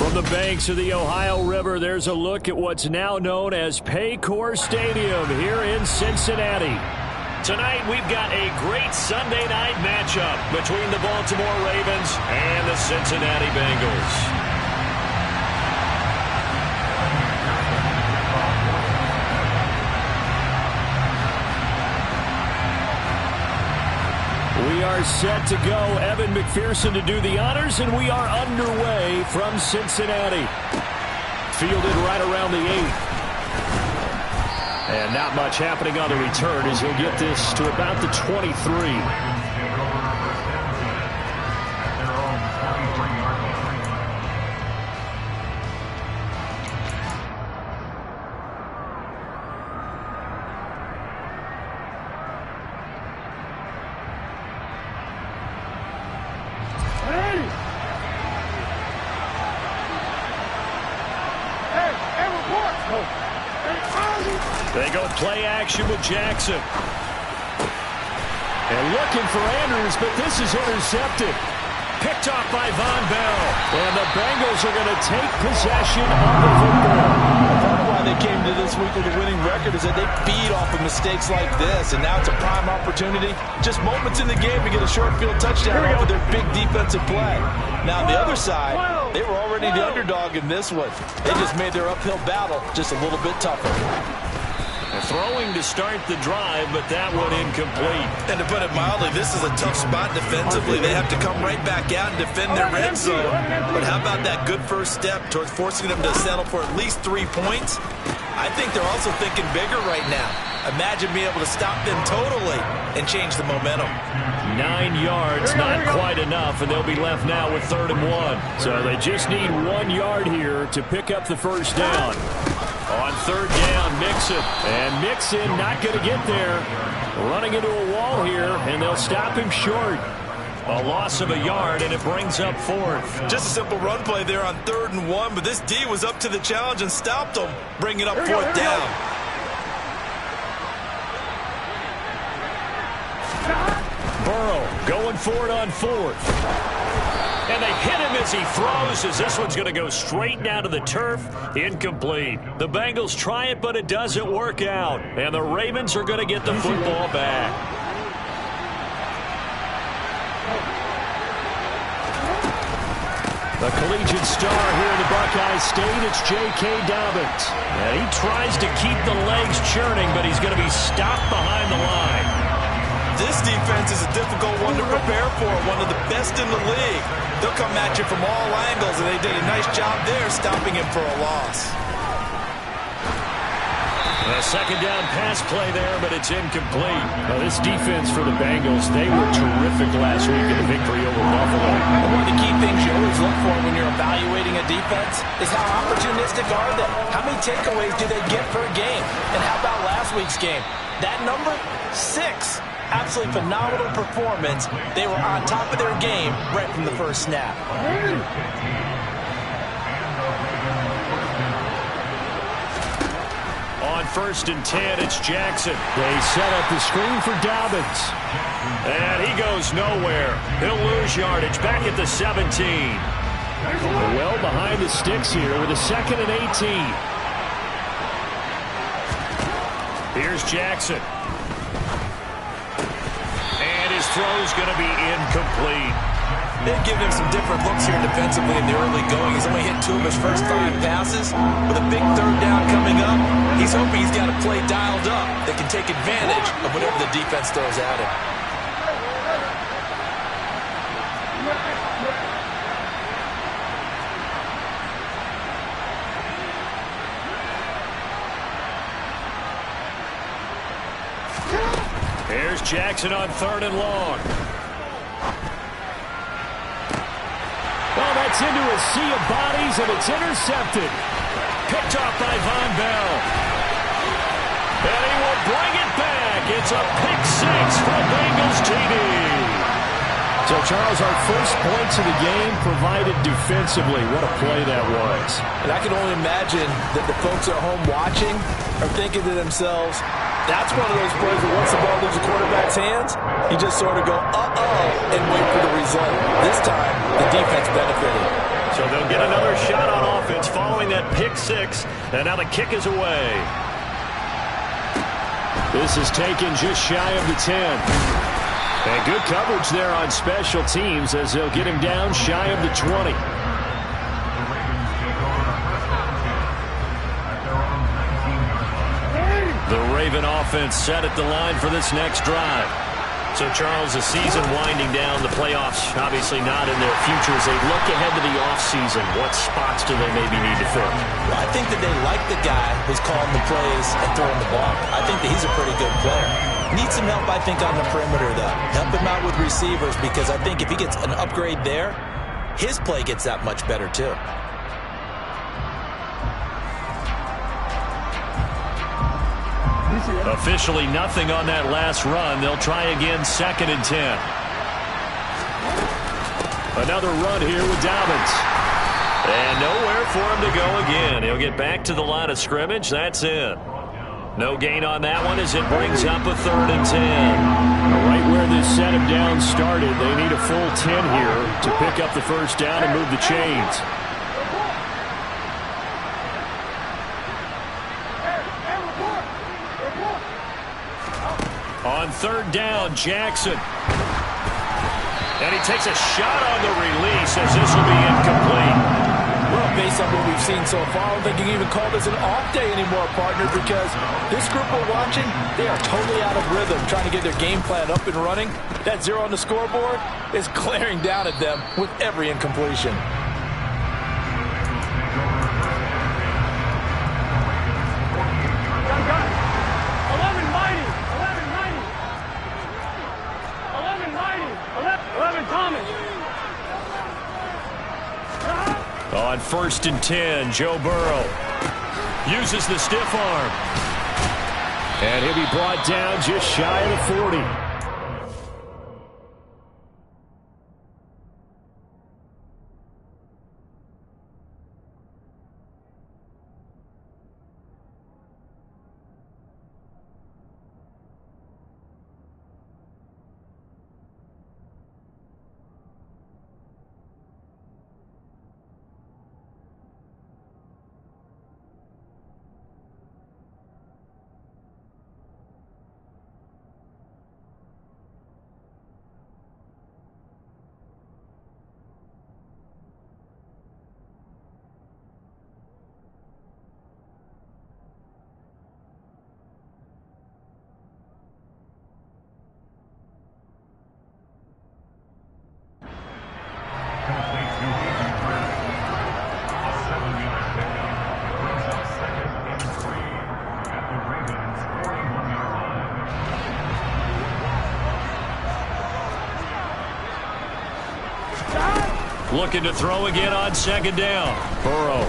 From the banks of the Ohio River, there's a look at what's now known as Paycor Stadium here in Cincinnati. Tonight, we've got a great Sunday night matchup between the Baltimore Ravens and the Cincinnati Bengals. We are set to go. Evan McPherson to do the honors, and we are underway from Cincinnati. Fielded right around the 8th. And not much happening on the return as he'll get this to about the 23. They go play action with Jackson. And looking for Andrews, but this is intercepted. Picked off by Von Bell. And the Bengals are going to take possession of the football. Part of why they came to this week with a winning record is that they feed off of mistakes like this. And now it's a prime opportunity. Just moments in the game to get a short field touchdown off of their big defensive play. Now on the other side, they were already the underdog in this one. They just made their uphill battle just a little bit tougher. Throwing to start the drive, but that one incomplete. And to put it mildly, this is a tough spot defensively. They have to come right back out and defend their red zone. But how about that good first step towards forcing them to settle for at least 3 points? I think they're also thinking bigger right now. Imagine being able to stop them totally and change the momentum. 9 yards, not quite enough, and they'll be left now with 3rd and 1. So they just need 1 yard here to pick up the first down. On 3rd down, Mixon. And Mixon not going to get there. Running into a wall here, and they'll stop him short. A loss of a yard, and it brings up 4th. Just a simple run play there on 3rd and 1, but this D was up to the challenge and stopped them, bringing up 4th down. Burrow going for it on 4th. And they hit him as he throws, as this one's going to go straight down to the turf. Incomplete. The Bengals try it, but it doesn't work out. And the Ravens are going to get the football back. The collegiate star here in the Buckeye State, it's J.K. Dobbins. And he tries to keep the legs churning, but he's going to be stopped behind the line. This defense is a difficult one to prepare for, one of the best in the league. They'll come at you from all angles, and they did a nice job there stopping him for a loss. A 2nd down pass play there, but it's incomplete. Now, this defense for the Bengals, they were terrific last week in the victory over Buffalo. One of the key things you always look for when you're evaluating a defense is how opportunistic are they? How many takeaways do they get per game? And how about last week's game? That number, 6. Absolutely phenomenal performance. They were on top of their game right from the first snap. On 1st and 10, it's Jackson. They set up the screen for Dobbins. And he goes nowhere. He'll lose yardage back at the 17. Well behind the sticks here with a 2nd and 18. Here's Jackson. His throw's going to be incomplete. They've given him some different looks here defensively in the early going. He's only hit 2 of his first 5 passes. With a big 3rd down coming up, he's hoping he's got a play dialed up that can take advantage of whatever the defense throws at him. Here's Jackson on 3rd and long. Well, that's into a sea of bodies, and it's intercepted. Picked off by Von Bell. And he will bring it back. It's a pick 6 for Bengals TD. So, Charles, our first points of the game provided defensively. What a play that was. And I can only imagine that the folks at home watching are thinking to themselves, that's one of those plays where once the ball leaves the quarterback's hands, you just sort of go, uh-oh, and wait for the result. This time, the defense benefited. So they'll get another shot on offense following that pick six. And now the kick is away. This is taken just shy of the 10. And good coverage there on special teams as they'll get him down shy of the 20. The Raven offense set at the line for this next drive. So, Charles, the season winding down, the playoffs obviously not in their future. As they look ahead to the offseason, what spots do they maybe need to fill? Well, I think that they like the guy who's calling the plays and throwing the ball. I think that he's a pretty good player. Needs some help, I think, on the perimeter, though. Help him out with receivers because I think if he gets an upgrade there, his play gets that much better, too. Officially nothing on that last run. They'll try again, 2nd and 10. Another run here with Dobbins. And nowhere for him to go again. He'll get back to the line of scrimmage. That's it. No gain on that one as it brings up a 3rd and 10. Right where this set of downs started, they need a full 10 here to pick up the first down and move the chains. On 3rd down, Jackson. And he takes a shot on the release as this will be incomplete. Well, based on what we've seen so far, I don't think you can even call this an off day anymore, partner, because this group we're watching, they are totally out of rhythm, trying to get their game plan up and running. That 0 on the scoreboard is glaring down at them with every incompletion. On 1st and 10, Joe Burrow uses the stiff arm. And he'll be brought down just shy of the 40. Looking to throw again on 2nd down. Burrow.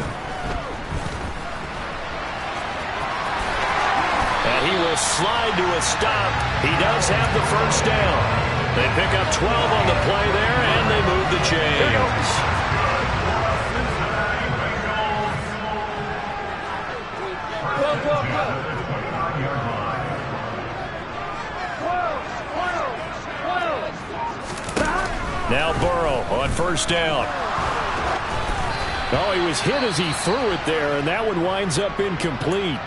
And he will slide to a stop. He does have the first down. They pick up 12 on the play there, and they move the chains. Now Burrow on 1st down. Oh, he was hit as he threw it there, and that one winds up incomplete.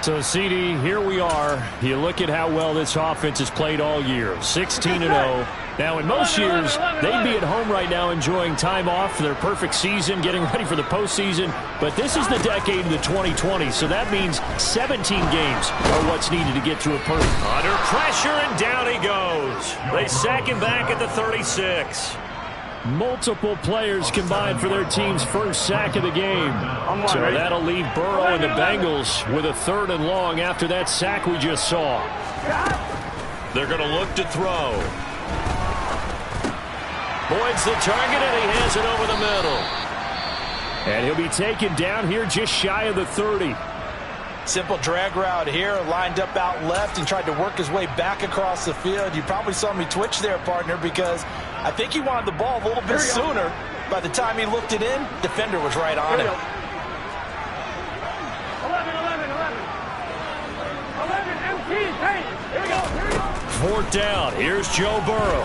So, CD, here we are. You look at how well this offense has played all year, 16-0. Now, in most years, they'd be at home right now enjoying time off for their perfect season, getting ready for the postseason. But this is the decade of the 2020s, so that means 17 games are what's needed to get to a perfect. Under pressure, and down he goes. They sack him back at the 36. Multiple players combined for their team's first sack of the game. So that'll leave Burrow and the Bengals with a 3rd and long after that sack we just saw. They're going to look to throw. Boyd's the target, and he has it over the middle. And he'll be taken down here just shy of the 30. Simple drag route here, lined up out left and tried to work his way back across the field. You probably saw me twitch there, partner, because I think he wanted the ball a little bit sooner. By the time he looked it in, defender was right on him. 4th down. Here's Joe Burrow.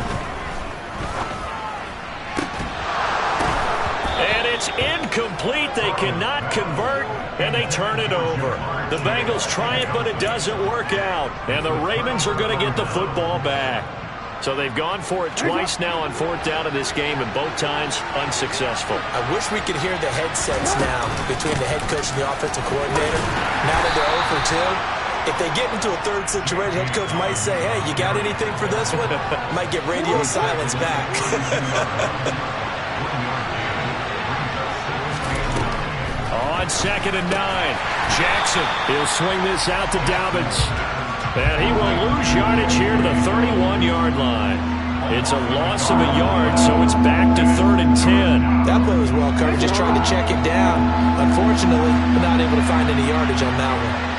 And it's incomplete. They cannot convert, and they turn it over. The Bengals try it, but it doesn't work out. And the Ravens are going to get the football back. So they've gone for it twice now on fourth down in this game, and both times unsuccessful. I wish we could hear the headsets now between the head coach and the offensive coordinator. Now that they're 0 for 2. If they get into a third situation, head coach might say, hey, you got anything for this one? Might get radio silence back. On 2nd and 9, Jackson. He'll swing this out to Dobbins. And he will lose yardage here to the 31-yard line. It's a loss of a yard, so it's back to 3rd and 10. That play was well covered, just trying to check it down. Unfortunately, we're not able to find any yardage on that one.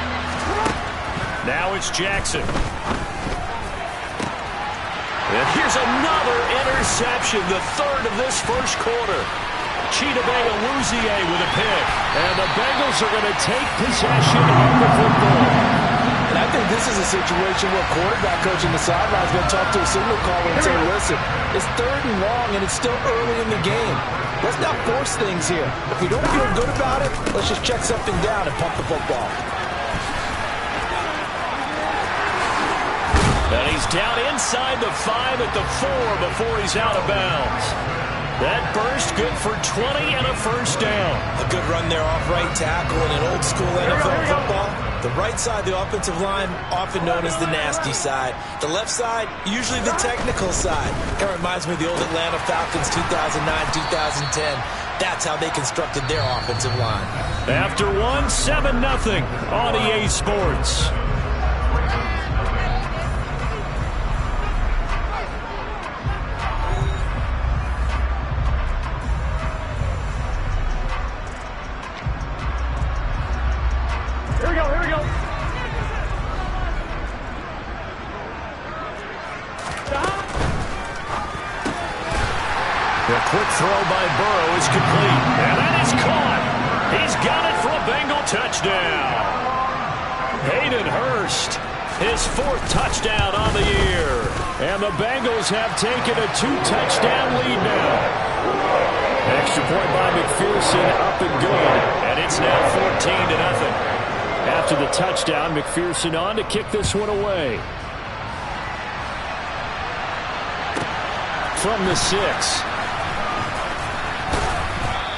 Now it's Jackson. And here's another interception, the third of this first quarter. Chidobe with a pick. And the Bengals are going to take possession of the football. And I think this is a situation where quarterback coach in the sideline is going to talk to a signal caller and say, listen, it's 3rd and long, and it's still early in the game. Let's not force things here. If we don't feel good about it, let's just check something down and pump the football. And he's down inside the 5 at the 4 before he's out of bounds. That burst good for 20 and a first down. A good run there off right tackle in an old school NFL football. The right side of the offensive line, often known as the nasty side. The left side, usually the technical side. Kind of reminds me of the old Atlanta Falcons 2009, 2010. That's how they constructed their offensive line. After one, 7-0 on EA Sports. The quick throw by Burrow is complete. And that is caught. He's got it for a Bengal touchdown. Hayden Hurst, his 4th touchdown on the year. And the Bengals have taken a 2-touchdown lead now. Extra point by McPherson, up and good. And it's now 14-0. After the touchdown, McPherson on to kick this one away. From the 6.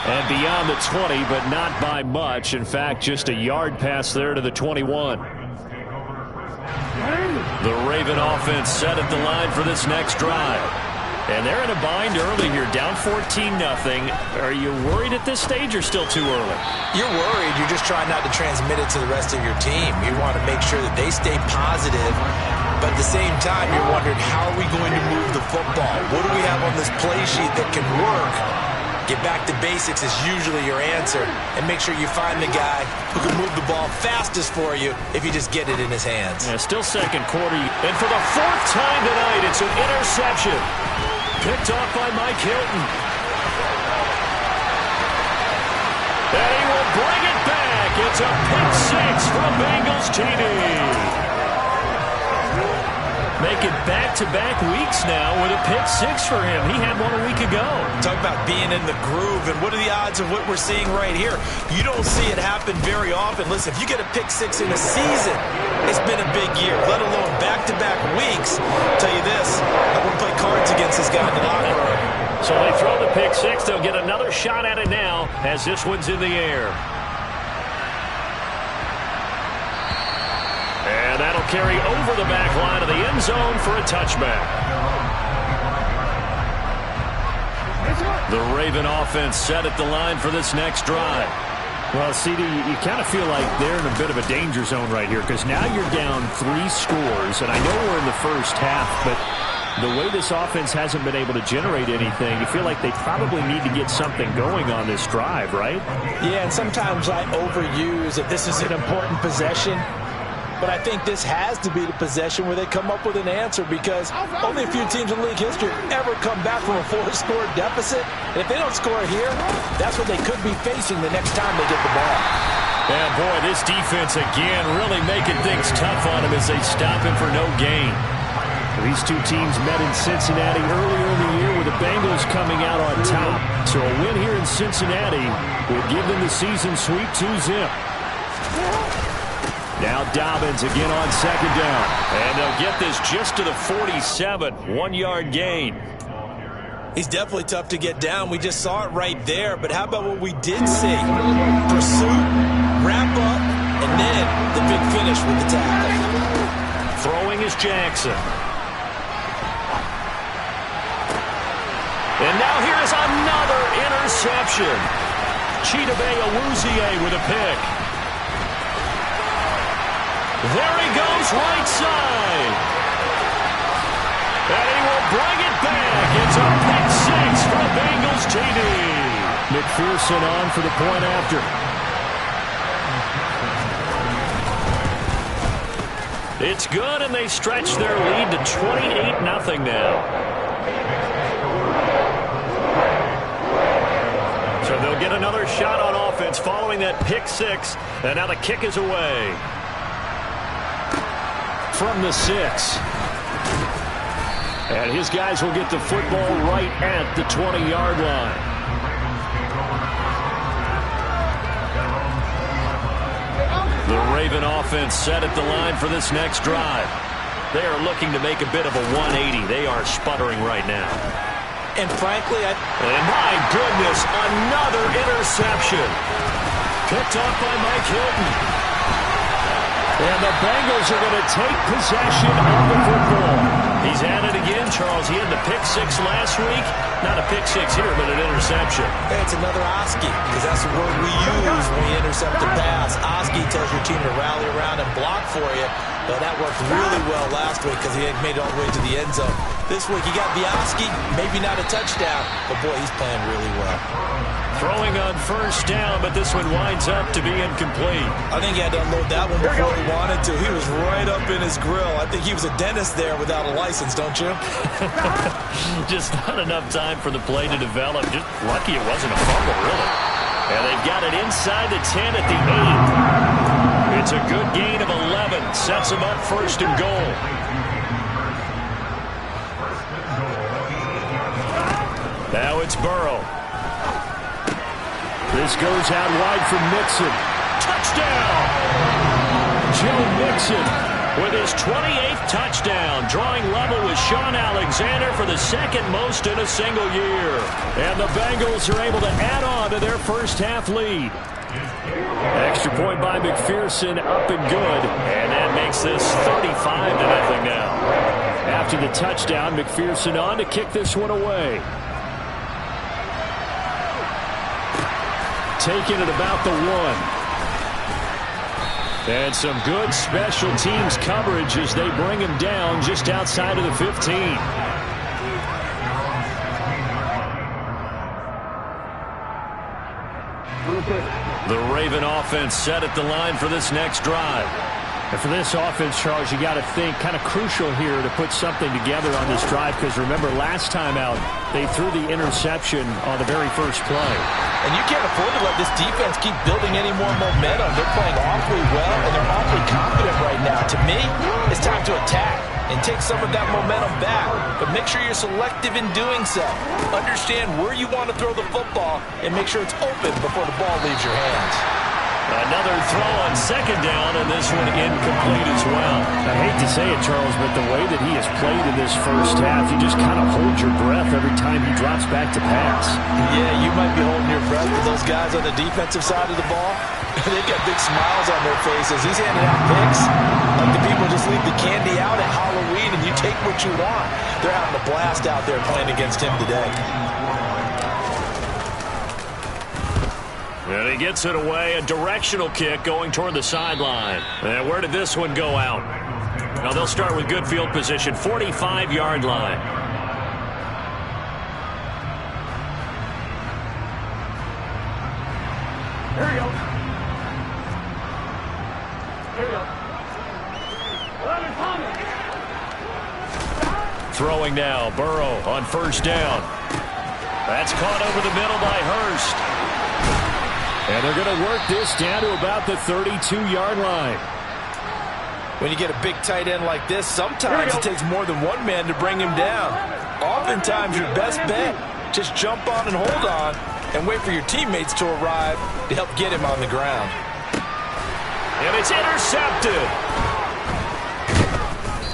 And beyond the 20, but not by much. In fact, just a yard pass there to the 21. The Raven offense set at the line for this next drive. And they're in a bind early here, down 14-0. Are you worried at this stage or still too early? You're worried. You're just trying not to transmit it to the rest of your team. You want to make sure that they stay positive. But at the same time, you're wondering, how are we going to move the football? What do we have on this play sheet that can work? Get back to basics is usually your answer. And make sure you find the guy who can move the ball fastest for you if you just get it in his hands. Yeah, still second quarter. And for the 4th time tonight, it's an interception. Picked off by Mike Hilton. And he will bring it back. It's a pick 6 from Bengals TD. Making back-to-back weeks now with a pick 6 for him. He had one a week ago. Talk about being in the groove, and what are the odds of what we're seeing right here? You don't see it happen very often. Listen, if you get a pick 6 in a season, it's been a big year, let alone back-to-back weeks. I'll tell you this, I wouldn't play cards against this guy in the locker room. So they throw the pick 6. They'll get another shot at it now as this one's in the air. And that'll carry over the back line of the end zone for a touchback. The Raven offense set at the line for this next drive. Well, CD, you kind of feel like they're in a bit of a danger zone right here because now you're down 3 scores, and I know we're in the first half, but the way this offense hasn't been able to generate anything, you feel like they probably need to get something going on this drive, right? Yeah, and sometimes I overuse that this is an important possession. But I think this has to be the possession where they come up with an answer, because only a few teams in league history ever come back from a 4-score deficit. And if they don't score here, that's what they could be facing the next time they get the ball. Yeah, boy, this defense again really making things tough on him as they stop him for no gain. These two teams met in Cincinnati earlier in the year where the Bengals Bengals coming out on top. So a win here in Cincinnati will give them the season sweep 2-zip. Now Dobbins again on second down. And they'll get this just to the 47. 1-yard gain. He's definitely tough to get down. We just saw it right there. But how about what we did see? Pursuit, wrap up, and then the big finish with the tackle. Throwing is Jackson. And now here is another interception. Chidobe Awuzie with a pick. There he goes right side. And he will bring it back. It's a pick six for the Bengals TD. McPherson on for the point after. It's good, and they stretch their lead to 28-0 now. So they'll get another shot on offense following that pick six. And now the kick is away. From the 6. And his guys will get the football right at the 20-yard line. The Raven offense set at the line for this next drive. They are looking to make a bit of a 180. They are sputtering right now. And frankly, And my goodness, another interception. Picked off by Mike Hilton. And the Bengals are going to take possession of the football. He's at it again, Charles. He had the pick six last week. Not a pick six here, but an interception. hey, it's another Oski, because that's the word we use when we intercept a pass. Oski tells your team to rally around and block for you. But that worked really well last week because he had made it all the way to the end zone. This week he got the Oski, maybe not a touchdown, but boy, he's playing really well. Throwing on first down, but this one winds up to be incomplete. I think he had to unload that one before he wanted to. He was right up in his grill. I think he was a dentist there without a license, don't you? Just not enough time for the play to develop. Just lucky it wasn't a fumble, really. And they've got it inside the 10 at the 8. It's a good gain of 11. Sets them up first and goal. Now it's Burrow. This goes out wide for Mixon. Touchdown! Joe Mixon with his 28th touchdown, drawing level with Sean Alexander for the second most in a single year. And the Bengals are able to add on to their first half lead. Extra point by McPherson, up and good. And that makes this 35-0 now. After the touchdown, McPherson on to kick this one away. Taken at about the 1. And some good special teams coverage as they bring him down just outside of the 15. The Raven offense set at the line for this next drive. And for this offense, Charles, you got to think kind of crucial here to put something together on this drive, because remember last time out they threw the interception on the very first play. And you can't afford to let this defense keep building any more momentum. They're playing awfully well, and they're awfully confident right now. To me, it's time to attack and take some of that momentum back. But make sure you're selective in doing so. Understand where you want to throw the football and make sure it's open before the ball leaves your hands. Another throw on second down, and this one incomplete as well. I hate to say it, Charles, but the way that he has played in this first half, you just kind of hold your breath every time he drops back to pass. Yeah, you might be holding your breath, but those guys on the defensive side of the ball, they've got big smiles on their faces. He's handing out picks like the people just leave the candy out at Halloween and you take what you want. They're having a blast out there playing against him today. And he gets it away, a directional kick going toward the sideline. And where did this one go out? Now they'll start with good field position, 45-yard line. Here we go. Here we go. Throwing now, Burrow on first down. That's caught over the middle by Hurst. And they're going to work this down to about the 32-yard line. When you get a big tight end like this, sometimes it takes more than one man to bring him down. Oftentimes, your best bet, just jump on and hold on and wait for your teammates to arrive to help get him on the ground. And it's intercepted.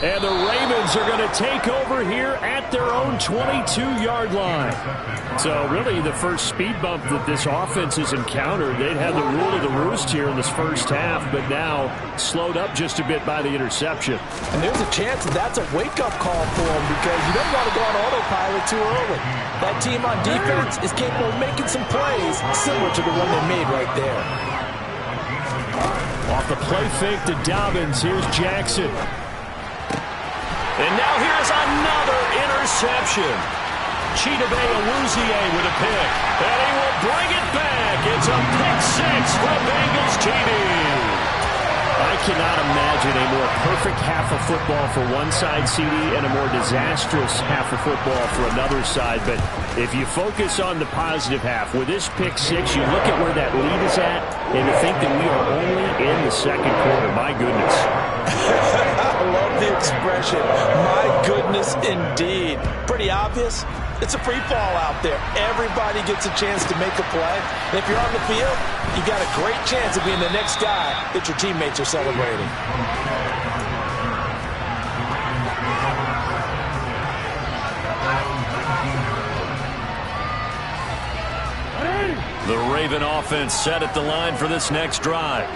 And the Ravens are going to take over here at their own 22-yard line. So really the first speed bump that this offense has encountered, they'd had the rule of the roost here in this first half, but now slowed up just a bit by the interception. And there's a chance that that's a wake-up call for them because you don't want to go on autopilot too early. That team on defense is capable of making some plays similar to the one they made right there. Off the play fake to Dobbins, here's Jackson. And now here's another interception. Chidobe Awuzie with a pick. And he will bring it back. It's a pick six for Bengals TD. I cannot imagine a more perfect half of football for one side, CD, and a more disastrous half of football for another side. But if you focus on the positive half, with this pick six, you look at where that lead is at, and to think that we are only in the second quarter. My goodness. I love the expression. My goodness, indeed. Pretty obvious. It's a free fall out there. Everybody gets a chance to make a play. And if you're on the field, you got a great chance of being the next guy that your teammates are celebrating. The Raven offense set at the line for this next drive.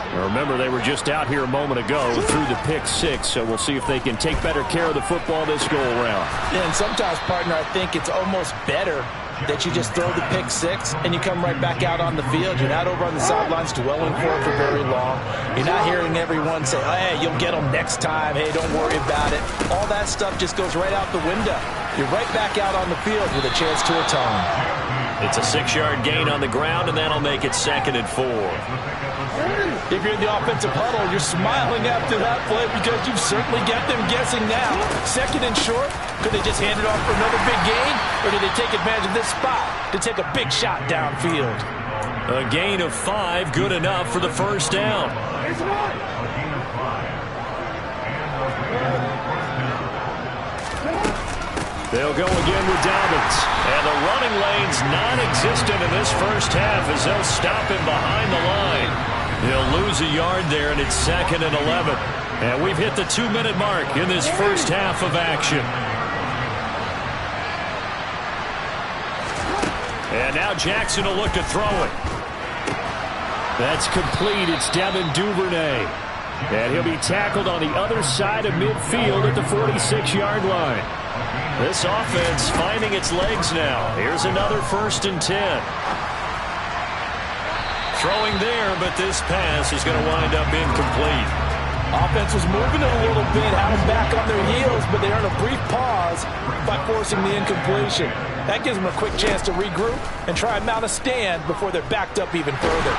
Now remember, they were just out here a moment ago through the pick six, so we'll see if they can take better care of the football this go-around. Yeah, and sometimes, partner, I think it's almost better that you just throw the pick six and you come right back out on the field. You're not over on the sidelines dwelling for it for very long. You're not hearing everyone say, oh, hey, you'll get them next time. Hey, don't worry about it. All that stuff just goes right out the window. You're right back out on the field with a chance to atone. It's a 6-yard gain on the ground, and that'll make it 2nd and 4. If you're in the offensive huddle, you're smiling after that play because you've certainly got them guessing now. 2nd and short, could they just hand it off for another big gain, or do they take advantage of this spot to take a big shot downfield? A gain of 5, good enough for the first down. They'll go again with Dobbins. And the running lane's non-existent in this first half as they'll stop him behind the line. He'll lose a yard there, and it's 2nd and 11. And we've hit the 2-minute mark in this first half of action. And now Jackson will look to throw it. That's complete. It's Devin Duvernay. And he'll be tackled on the other side of midfield at the 46-yard line. This offense finding its legs now. Here's another 1st and 10. Throwing there, but this pass is going to wind up incomplete. Offense was moving it a little bit, had them back on their heels, but they earned a brief pause by forcing the incompletion. That gives them a quick chance to regroup and try and mount a stand before they're backed up even further.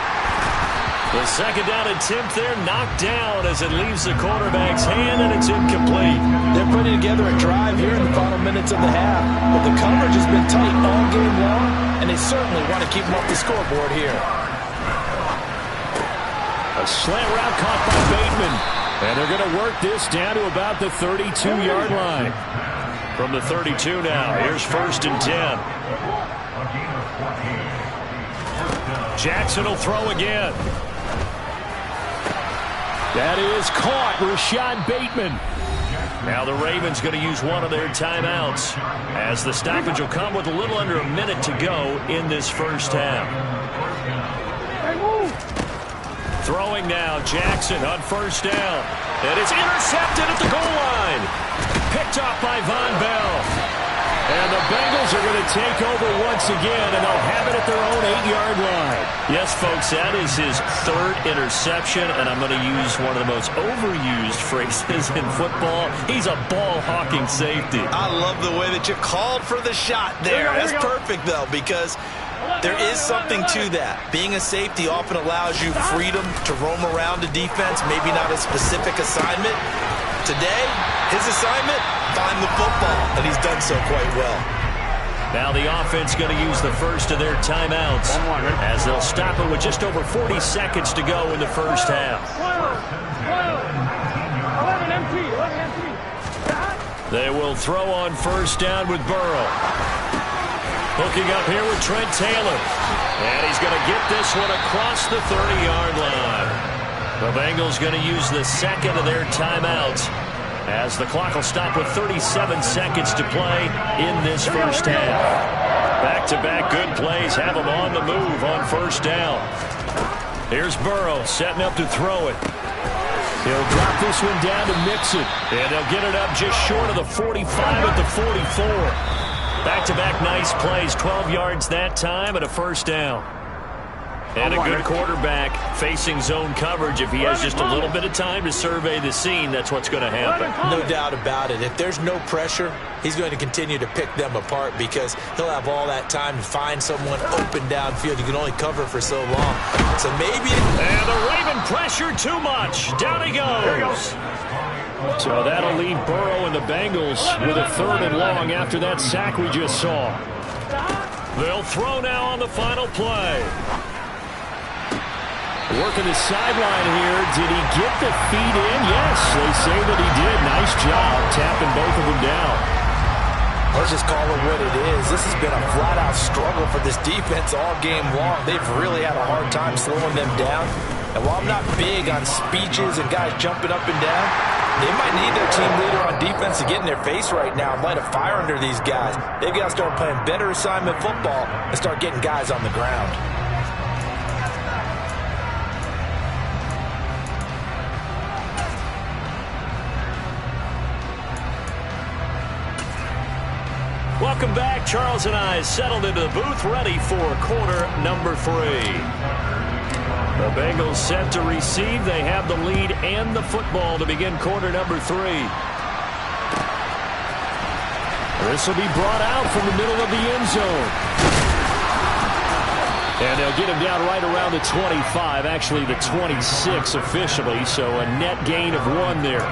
The 2nd down attempt there knocked down as it leaves the quarterback's hand, and it's incomplete. They're putting together a drive here in the final minutes of the half, but the coverage has been tight all game long, and they certainly want to keep them off the scoreboard here. A slant route caught by Bateman, and they're going to work this down to about the 32-yard line. From the 32 now, here's 1st and 10. Jackson will throw again. That is caught. Rashad Bateman. Now the Ravens going to use one of their timeouts as the stoppage will come with a little under a minute to go in this first half. Throwing now, Jackson on 1st down. And it's intercepted at the goal line. Picked off by Von Bell. And the Bengals are going to take over once again, and they'll have it at their own 8-yard line. Yes, folks, that is his 3rd interception, and I'm going to use one of the most overused phrases in football. He's a ball-hawking safety. I love the way that you called for the shot there. That's perfect, though, because there is something to that. Being a safety often allows you freedom to roam around the defense, maybe not a specific assignment. Today, his assignment, find the football, and he's done so quite well. Now the offense going to use the first of their timeouts as they'll stop it with just over 40 seconds to go in the first half. They will throw on first down with Burrow. Hooking up here with Trent Taylor. And he's going to get this one across the 30-yard line. The Bengals going to use the second of their timeouts as the clock will stop with 37 seconds to play in this first half. Back-to-back good plays have them on the move on first down. Here's Burrow setting up to throw it. He'll drop this one down to Mixon, and they'll get it up just short of the 45 at the 44. Back-to-back nice plays, 12 yards that time and a first down. And a good quarterback facing zone coverage. If he has just a little bit of time to survey the scene, that's what's going to happen. No doubt about it. If there's no pressure, he's going to continue to pick them apart because he'll have all that time to find someone open downfield. You can only cover for so long. So maybe... And the Raven pressure too much. Down he goes. So that'll leave Burrow and the Bengals with a third and long after that sack we just saw. They'll throw now on the final play. Working the sideline here. Did he get the feet in? Yes, they say that he did. Nice job tapping both of them down. Let's just call it what it is. This has been a flat-out struggle for this defense all game long. They've really had a hard time slowing them down. And while I'm not big on speeches and guys jumping up and down, they might need their team leader on defense to get in their face right now and light a fire under these guys. They've got to start playing better assignment football and start getting guys on the ground. Welcome back. Charles and I settled into the booth, ready for quarter number 3. The Bengals set to receive. They have the lead and the football to begin quarter number 3. This will be brought out from the middle of the end zone. And they'll get him down right around the 25, actually the 26 officially, so a net gain of 1 there.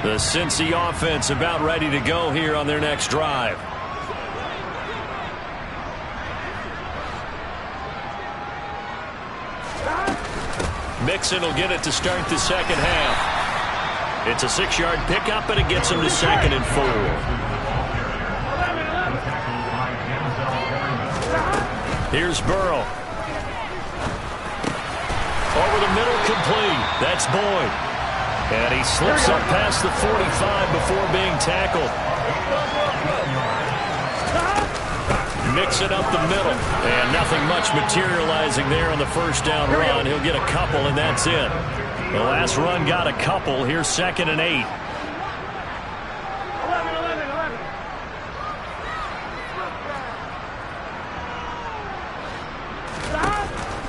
The Cincy offense about ready to go here on their next drive. Mixon will get it to start the second half. It's a 6-yard pickup, and it gets him to 2nd and 4. Here's Burrow. Over the middle, complete. That's Boyd. And he slips up past the 45 before being tackled. Mixing up the middle. And nothing much materializing there on the first down run. He'll get a couple, and that's it. The last run got a couple. Here's 2nd and 8.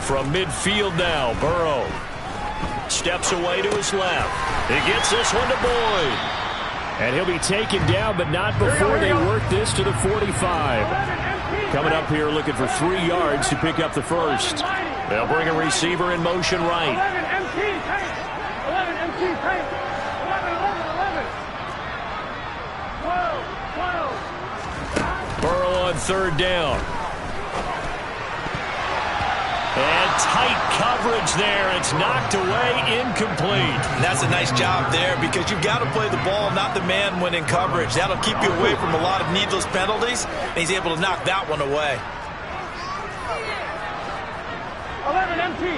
From midfield now, Burrow steps away to his left. He gets this one to Boyd. And he'll be taken down, but not before they work this to the 45. Coming up here looking for 3 yards to pick up the first. They'll bring a receiver in motion right. Burrow on third down. And tight coverage there. It's knocked away, incomplete. And that's a nice job there because you've got to play the ball, not the man when in coverage. That'll keep you away from a lot of needless penalties. And he's able to knock that one away. 11 MT.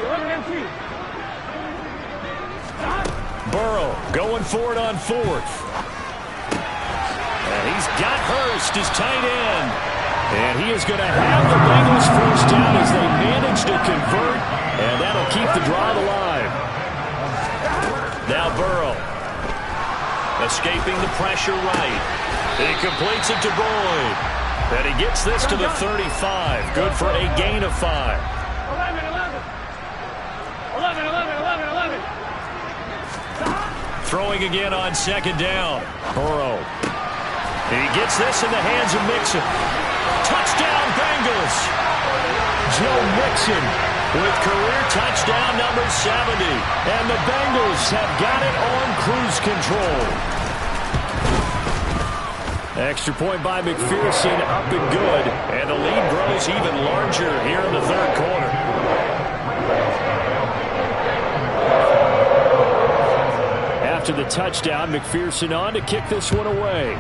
Burrow going for it on 4th. And he's got Hurst, his tight end. And he is going to have the Bengals first down as they manage to convert, and that'll keep the drive alive. Now Burrow, escaping the pressure right. He completes it to Boyd. And he gets this to the 35. Good for a gain of 5. 11. Throwing again on 2nd down. Burrow. He gets this in the hands of Mixon. Touchdown, Bengals. Joe Mixon with career touchdown number 70. And the Bengals have got it on cruise control. Extra point by McPherson, up and good. And the lead grows even larger here in the third quarter. After the touchdown, McPherson on to kick this one away.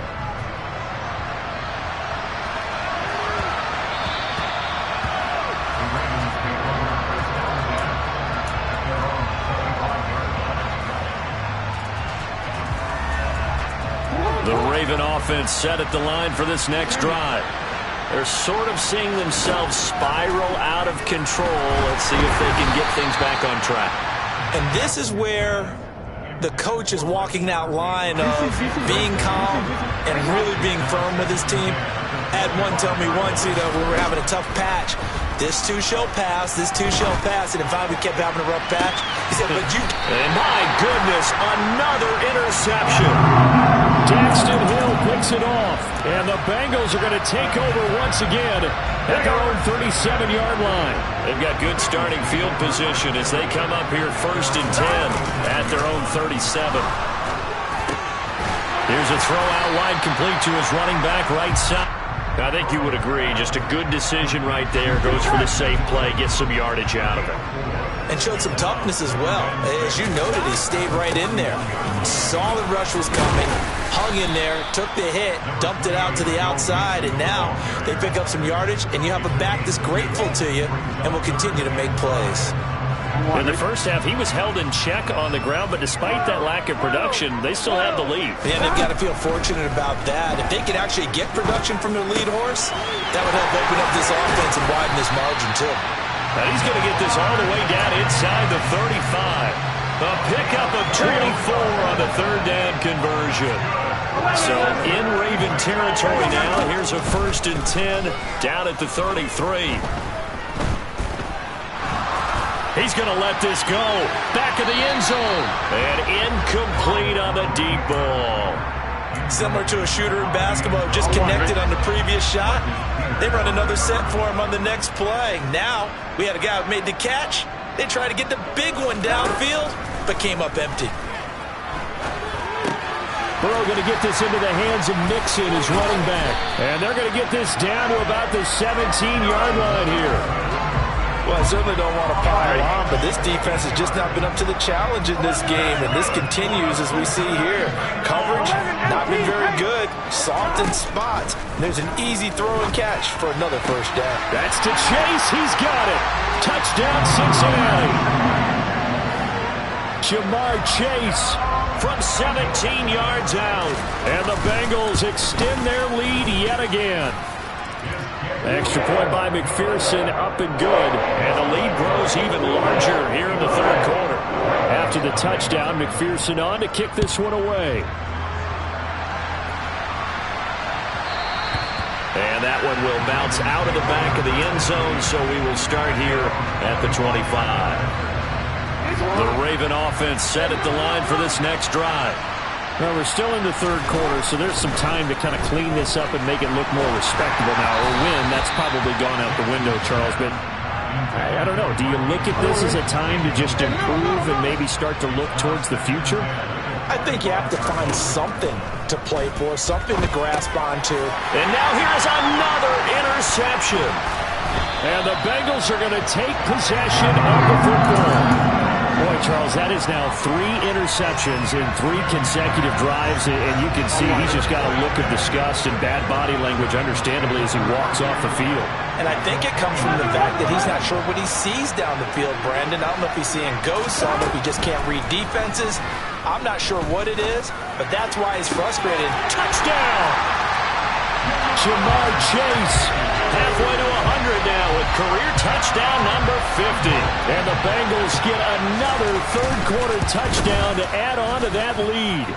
The Raven offense set at the line for this next drive. They're sort of seeing themselves spiral out of control. Let's see if they can get things back on track. And this is where the coach is walking that line of being calm and really being firm with his team. Had one tell me once, we were having a tough patch. This too shall pass, this too shall pass. And in fact, we kept having a rough patch. He said, but you... And my goodness, another interception. Daxton Hill picks it off. And the Bengals are going to take over once again at their own 37-yard line. They've got good starting field position as they come up here 1st and 10 at their own 37. Here's a throw out wide complete to his running back right side. I think you would agree, just a good decision right there. Goes for the safe play, gets some yardage out of it. And showed some toughness as well. As you noted, he stayed right in there. Saw the rush was coming, hung in there, took the hit, dumped it out to the outside, and now they pick up some yardage, and you have a back that's grateful to you and will continue to make plays. In the first half, he was held in check on the ground, but despite that lack of production, they still have the lead. Yeah, they've got to feel fortunate about that. If they could actually get production from their lead horse, that would help open up this offense and widen this margin, too. Now he's going to get this all the way down inside the 35. A pickup of 24 on the third down conversion. So in Raven territory now, here's a 1st and 10 down at the 33. He's going to let this go. Back of the end zone. And incomplete on the deep ball. Similar to a shooter in basketball, just connected on the previous shot. They run another set for him on the next play. Now, we had a guy who made the catch. They tried to get the big one downfield, but came up empty. Burrow going to get this into the hands of Mixon, his running back. And they're going to get this down to about the 17-yard line here. Well, I certainly don't want to pile on, but this defense has just not been up to the challenge in this game, and this continues as we see here. Coverage, not been very good. Soft in spots. There's an easy throw and catch for another 1st down. That's to Chase. He's got it. Touchdown, Cincinnati. Jamar Chase from 17 yards out. And the Bengals extend their lead yet again. Extra point by McPherson, up and good. And the lead grows even larger here in the third quarter. After the touchdown, McPherson on to kick this one away. And that one will bounce out of the back of the end zone, so we will start here at the 25. The Raven offense set at the line for this next drive. Well, we're still in the third quarter, so there's some time to kind of clean this up and make it look more respectable now. Or win, that's probably gone out the window, Charles. But I don't know. Do you look at this as a time to just improve and maybe start to look towards the future? I think you have to find something to play for, something to grasp onto. And now here's another interception. And the Bengals are going to take possession of the football. Boy, Charles, that is now 3 interceptions in 3 consecutive drives, and you can see he's just got a look of disgust and bad body language, understandably, as he walks off the field. And I think it comes from the fact that he's not sure what he sees down the field, Brandon. I don't know if he's seeing ghosts. I don't know if he just can't read defenses. I'm not sure what it is, but that's why he's frustrated. Touchdown! Jamar Chase, halfway to 100 now with career touchdown number 50. And the Bengals get another third-quarter touchdown to add on to that lead.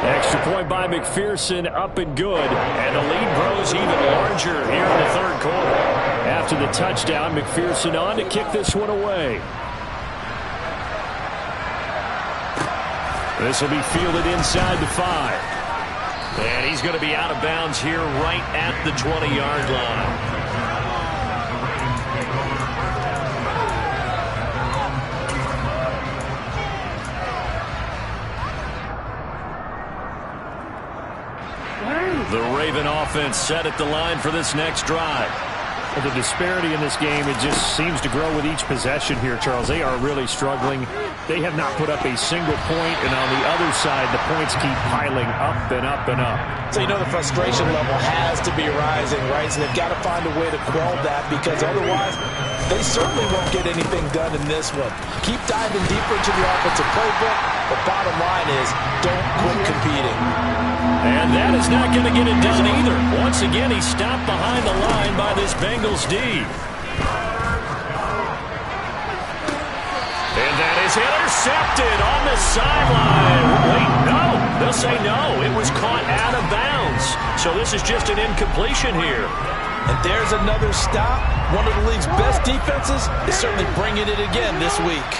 Extra point by McPherson, up and good. And the lead grows even larger here in the third quarter. After the touchdown, McPherson on to kick this one away. This will be fielded inside the 5. And he's going to be out of bounds here right at the 20-yard line. Raven offense set at the line for this next drive. Well, the disparity in this game, it just seems to grow with each possession here, Charles. They are really struggling. They have not put up a single point, and on the other side, the points keep piling up and up and up. So you know the frustration level has to be rising, right? So they've got to find a way to quell that, because otherwise they certainly won't get anything done in this one. Keep diving deeper into the offensive playbook, but bottom line is don't quit competing. And that is not going to get it done either. Once again, he's stopped behind the line by this Bengals D. And that is intercepted on the sideline. Wait, no. They'll say no. It was caught out of bounds. So this is just an incompletion here. And there's another stop. One of the league's best defenses is certainly bringing it again this week.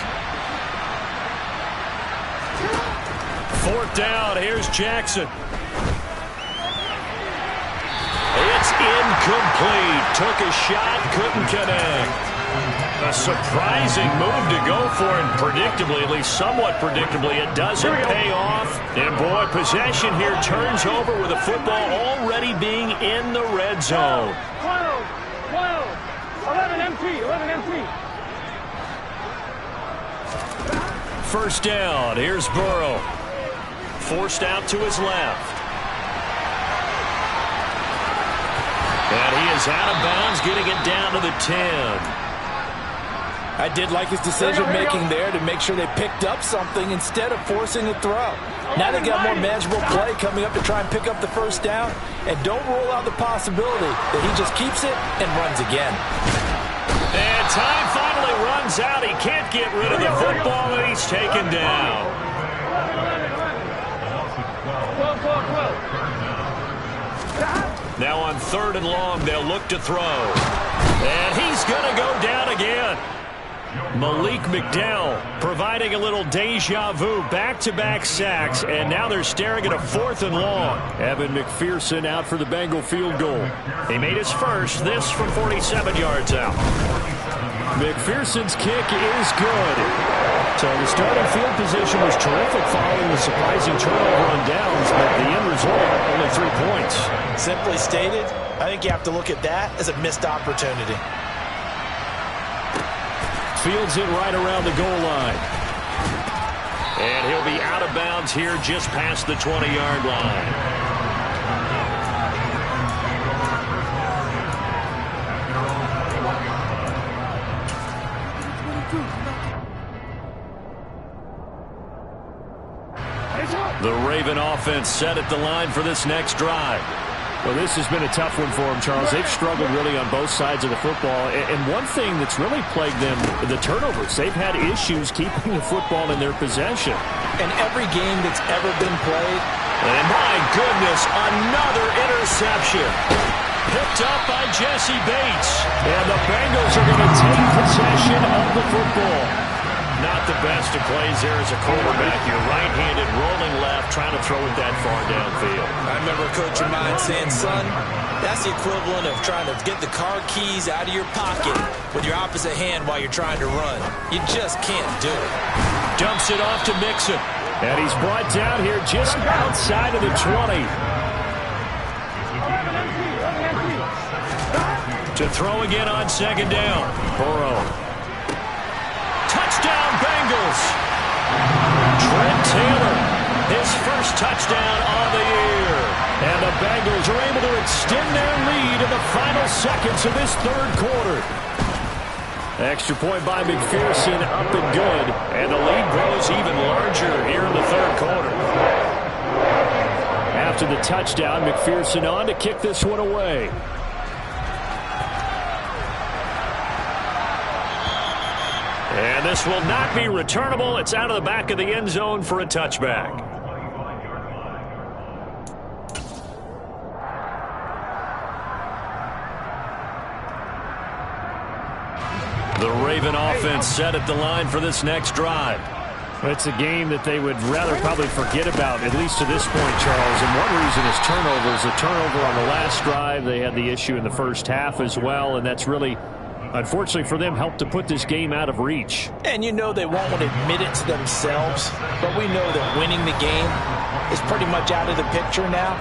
Fourth down. Here's Jackson. It's incomplete. Took a shot, couldn't connect. A surprising move to go for, and predictably, at least somewhat predictably, it doesn't pay off. And boy, possession here turns over with the football already being in the red zone. 12, 11 MT, 11 MT. First down. Here's Burrow. Forced out to his left. And he is out of bounds, getting it down to the 10. I did like his decision-making there to make sure they picked up something instead of forcing a throw. Now they got more manageable play coming up to try and pick up the first down, and don't rule out the possibility that he just keeps it and runs again. And time finally runs out. He can't get rid of the football, and he's taken down. 12, 12, 12. Now on third and long, they'll look to throw. And he's going to go down again. Malik McDowell providing a little deja vu, back-to-back sacks, and now they're staring at a fourth and long. Evan McPherson out for the Bengal field goal. He made his first, this from 47 yards out. McPherson's kick is good. So the starting field position was terrific following the surprising turnover on downs, but the end result, only 3 points. Simply stated, I think you have to look at that as a missed opportunity. Fields it right around the goal line. And he'll be out of bounds here just past the 20-yard line. The Raven offense set at the line for this next drive. Well, this has been a tough one for them, Charles. They've struggled really on both sides of the football. And one thing that's really plagued them, the turnovers. They've had issues keeping the football in their possession. In every game that's ever been played. And my goodness, another interception. Picked up by Jesse Bates. And the Bengals are going to take possession of the football. Not the best of plays there as a quarterback. You're right-handed, rolling left, trying to throw it that far downfield. I remember a coach of mine saying, son, that's the equivalent of trying to get the car keys out of your pocket with your opposite hand while you're trying to run. You just can't do it. Dumps it off to Mixon. And he's brought down here just outside of the 20. To throw again on second down. Burrow. Touchdown, Bengals. Trent Taylor, his first touchdown of the year. And the Bengals are able to extend their lead in the final seconds of this third quarter. Extra point by McPherson, up and good. And the lead grows even larger here in the third quarter. After the touchdown, McPherson on to kick this one away. And this will not be returnable. It's out of the back of the end zone for a touchback. The Raven offense set at the line for this next drive. It's a game that they would rather probably forget about, at least to this point, Charles. And one reason is turnovers. A turnover on the last drive. They had the issue in the first half as well, and that's really, unfortunately for them, helped to put this game out of reach. And you know they won't want to admit it to themselves, but we know that winning the game is pretty much out of the picture now.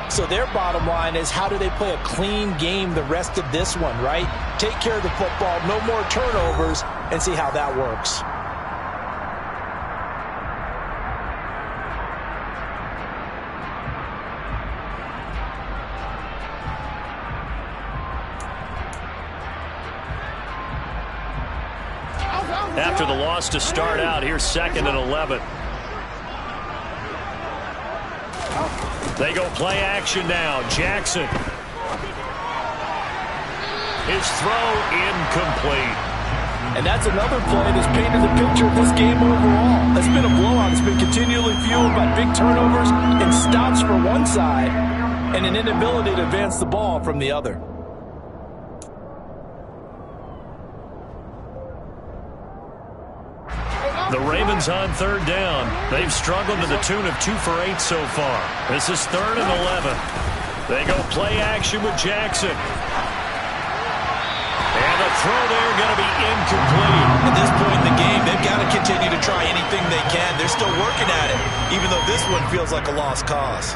So their bottom line is, how do they play a clean game the rest of this one, right? Take care of the football, no more turnovers, and see how that works. After the loss to start out, here's 2nd and 11. They go play action now. Jackson. His throw incomplete. And that's another play that's painted the picture of this game overall. It's been a blowout. It's been continually fueled by big turnovers and stops for one side and an inability to advance the ball from the other. The Ravens on 3rd down. They've struggled to the tune of 2 for 8 so far. This is 3rd and 11. They go play action with Jackson. And the throw there going to be incomplete. At this point in the game, they've got to continue to try anything they can. They're still working at it, even though this one feels like a lost cause.